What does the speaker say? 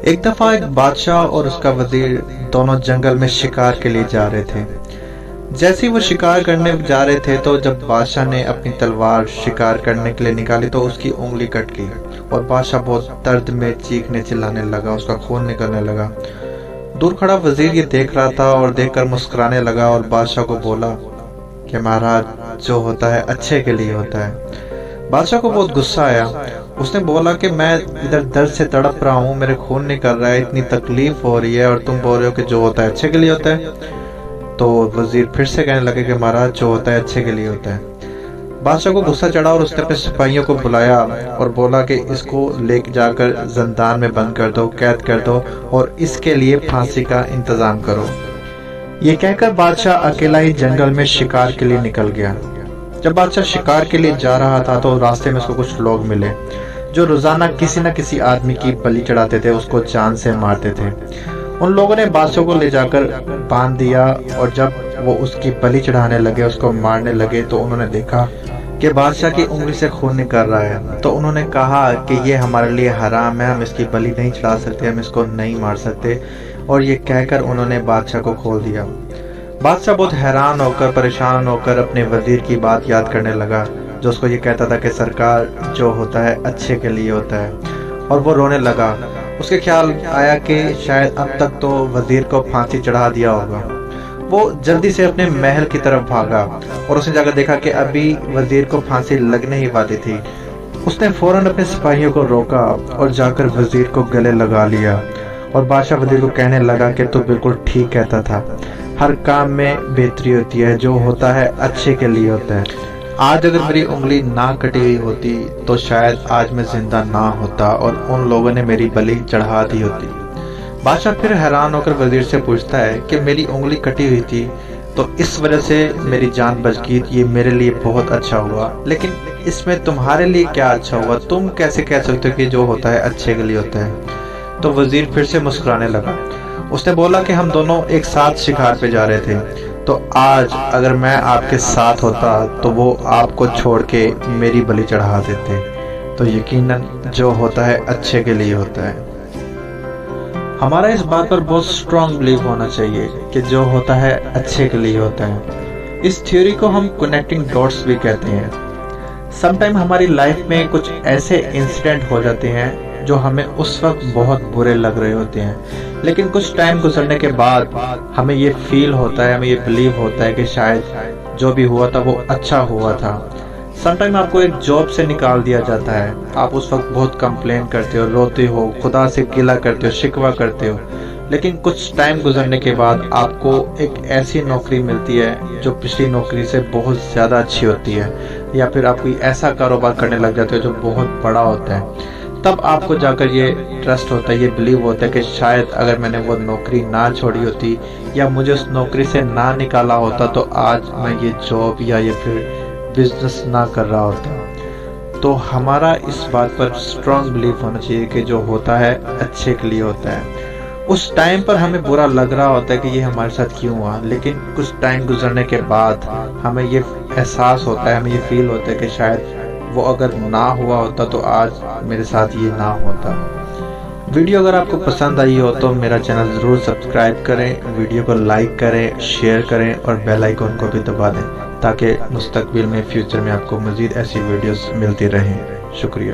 ایک دفعہ ایک بادشاہ اور اس کا وزیر دونوں جنگل میں شکار کے لیے جا رہے تھے۔ جیسے ہی وہ شکار کرنے جا رہے تھے تو جب بادشاہ نے اپنی تلوار شکار کرنے کے لیے نکالی تو اس کی انگلی کٹ گئی اور بادشاہ بہت درد میں چیخنے چلانے لگا، اس کا خون نکلنے لگا۔ دور کھڑا وزیر یہ دیکھ رہا تھا اور دیکھ کر مسکرانے لگا اور بادشاہ کو بولا کہ مہاراج، جو ہوتا ہے اچھے کے لیے ہوتا ہے۔ بادشاہ کو بہت غصہ آیا۔ اس نے بولا کہ میں ادھر درد سے تڑپ رہا ہوں، میرے خون نکل رہا ہے، اتنی تکلیف ہو رہی ہے اور تم بول رہے ہو کہ جو ہوتا ہے اچھے کے لیے ہوتا ہے۔ تو وزیر پھر سے کہنے لگے کہ مہاراج، جو ہوتا ہے اچھے کے لیے ہوتا ہے۔ بادشاہ کو غصہ چڑھا اور اس نے اپنے سپاہیوں کو بلایا اور بولا کہ اس کو لے جا کر زندان میں بند کر دو، قید کر دو اور اس کے لیے پھانسی کا انتظام کرو۔ یہ کہہ کر بادشاہ اکیلا ہی جنگل میں شکار کے لیے نکل گیا۔ جب بادشاہ شکار کے لیے جا رہا تھا تو راستے میں اس کو کچھ لوگ ملے جو روزانہ کسی نہ کسی آدمی کی بلی چڑھاتے تھے، اس کو جان سے مارتے تھے۔ ان لوگوں نے بادشاہ کو لے جا کر باندھ دیا اور جب وہ اس کی بلی چڑھانے لگے، اس کو مارنے لگے تو انہوں نے دیکھا کہ بادشاہ کی انگلی سے خون نکل رہا ہے۔ تو انہوں نے کہا کہ یہ ہمارے لیے حرام ہے، ہم اس کی بلی نہیں چڑھا سکتے، ہم اس کو نہیں مار سکتے، اور یہ کہہ کر انہوں نے بادشاہ کو کھول دیا۔ بادشاہ بہت حیران ہو کر، پریشان ہو کر اپنے وزیر کی بات یاد کرنے لگا جو اس کو یہ کہتا تھا کہ سرکار، جو ہوتا ہے اچھے کے لیے ہوتا ہے، اور وہ رونے لگا۔ اس کے خیال آیا کہ شاید اب تک تو وزیر کو پھانسی چڑھا دیا ہوگا۔ وہ جلدی سے اپنے محل کی طرف بھاگا اور اس نے جا کر دیکھا کہ ابھی وزیر کو پھانسی لگنے ہی والی تھی۔ اس نے فوراً اپنے سپاہیوں کو روکا اور جا کر وزیر کو گلے لگا لیا اور بادشاہ وزیر کو کہنے لگا کہ تو بالکل ٹھیک کہتا تھا، ہر کام میں بہتری ہوتی ہے، جو ہوتا ہے اچھے کے لیے ہوتا ہے۔ آج اگر میری انگلی نہ کٹی ہوئی ہوتی تو شاید آج میں زندہ نہ ہوتا اور ان لوگوں نے میری بلی چڑھا دی ہوتی۔ بادشاہ پھر حیران ہو کر وزیر سے پوچھتا ہے کہ میری انگلی کٹی ہوئی تھی تو اس وجہ سے میری جان بچ گئی، یہ میرے لیے بہت اچھا ہوا، لیکن اس میں تمہارے لیے کیا اچھا ہوا؟ تم کیسے کہہ سکتے ہو کہ جو ہوتا ہے اچھے کے لیے ہوتا ہے؟ تو وزیر پھر سے مسکرانے لگا۔ اس نے بولا کہ ہم دونوں ایک ساتھ شکار پہ جا رہے تھے، تو آج اگر میں آپ کے ساتھ ہوتا تو وہ آپ کو چھوڑ کے میری بلی چڑھا دیتے، تو یقیناً جو ہوتا ہے اچھے کے لیے ہوتا ہے۔ ہمارا اس بات پر بہت اسٹرانگ بلیف ہونا چاہیے کہ جو ہوتا ہے اچھے کے لیے ہوتا ہے۔ اس تھیوری کو ہم کنیکٹنگ ڈاٹس بھی کہتے ہیں۔ سم ٹائم ہماری لائف میں کچھ ایسے انسیڈنٹ ہو جاتے ہیں جو ہمیں اس وقت بہت برے لگ رہے ہوتے ہیں، لیکن کچھ ٹائم گزرنے کے بعد ہمیں یہ فیل ہوتا ہے، ہمیں یہ بلیو ہوتا ہے کہ شاید جو بھی ہوا تھا وہ اچھا ہوا تھا۔ سم ٹائم آپ کو ایک جاب سے نکال دیا جاتا ہے، آپ اس وقت بہت کمپلین کرتے ہو، روتے ہو، خدا سے گلہ کرتے ہو، شکوہ کرتے ہو، لیکن کچھ ٹائم گزرنے کے بعد آپ کو ایک ایسی نوکری ملتی ہے جو پچھلی نوکری سے بہت زیادہ اچھی ہوتی ہے، یا پھر آپ کوئی ایسا کاروبار کرنے لگ جاتے ہو جو بہت بڑا ہوتا ہے۔ تب آپ کو جا کر یہ ٹرسٹ ہوتا ہے، یہ بلیو ہوتا ہے کہ شاید اگر میں نے وہ نوکری نہ چھوڑی ہوتی یا مجھے اس نوکری سے نہ نکالا ہوتا تو آج میں یہ جاب یا یہ پھر بزنس نہ کر رہا ہوتا۔ تو ہمارا اس بات پر اسٹرانگ بلیف ہونا چاہیے کہ جو ہوتا ہے اچھے کے لیے ہوتا ہے۔ اس ٹائم پر ہمیں برا لگ رہا ہوتا ہے کہ یہ ہمارے ساتھ کیوں ہوا، لیکن کچھ ٹائم گزرنے کے بعد ہمیں یہ احساس ہوتا ہے، ہمیں یہ فیل ہوتا ہے کہ شاید وہ اگر نہ ہوا ہوتا تو آج میرے ساتھ یہ نہ ہوتا۔ ویڈیو اگر آپ کو پسند آئی ہو تو میرا چینل ضرور سبسکرائب کریں، ویڈیو کو لائک کریں، شیئر کریں اور بیل آئیکن کو بھی دبا دیں تاکہ مستقبل میں، فیوچر میں آپ کو مزید ایسی ویڈیوز ملتی رہیں۔ شکریہ۔